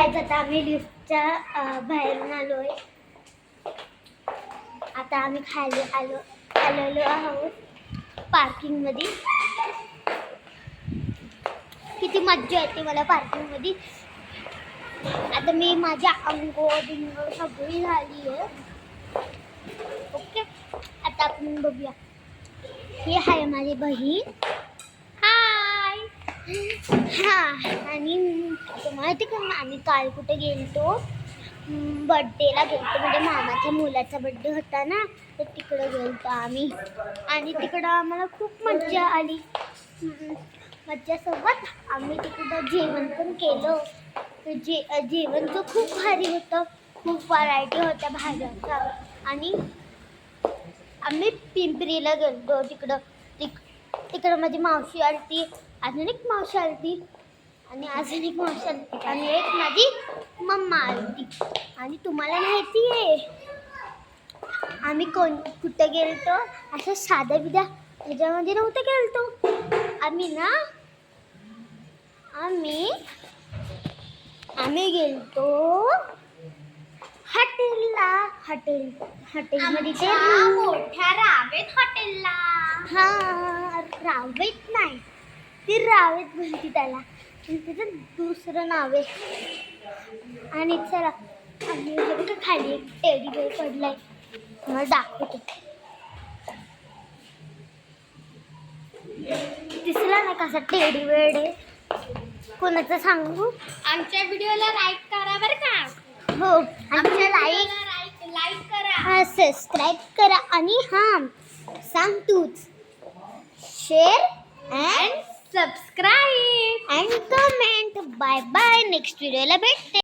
Guys आता आम्ही लिफ्टच्या बाहेरून आलोय. आता आम्ही खाली आलेलो आहोत पार्किंग मध्ये. किती मज्जा येते मला पार्किंग मध्ये. आता मी माझ्या अंघोळ बिंगोळ सगळी झाली आहे. ओके, आता आपण बघूया. ही आहे माझी बहीण. हाय. हा, आणि माहिती का आम्ही काल कुठे गेलतो? बर्थडेला गेलतो. म्हणजे मामाच्या मुलाचा बर्थडे होता ना, तर तिकडं गेलतो आम्ही. आणि तिकडं आम्हाला खूप मज्जा आली. मज्जासोबत आम्ही तिकडं जेवण पण केलं. जेवण तर खूप भारी होतं. खूप व्हरायटी होत्या भाज्यांच्या. आणि आम्ही पिंपरीला गेलतो. तिकडं माझी मावशी आलती, अजून एक मावशी आलती, आणि अजून एक मावशी आलती, आणि एक माझी मम्मा आलती. आणि तुम्हाला माहिती आहे आम्ही कुठं गेलतो? असं साध्या बिध्या ह्याच्यामध्ये नव्हतं गेलतो आम्ही गेलतो हॉटेलला. हॉटेलमध्ये ते मोठ्या रावेत हॉटेलला. हा, रावेत नाही, ती रावेत म्हणते त्याला, तिचं दुसरं नाव आहे. आणि चला आम्ही बघा खाली एक टेडी बेअर पडलाय, मला दाखवतो. दिसला ना कसा टेडी बेअर आहे? कोणाचं सांगू? आमच्या व्हिडिओला लाईक करा बरं का. हो, आमच्या लाईक करा, हा, सबस्क्राईब करा, आणि हां सांग तूच, share subscribe and comment. Bye bye, next व्हिडिओला भेटते.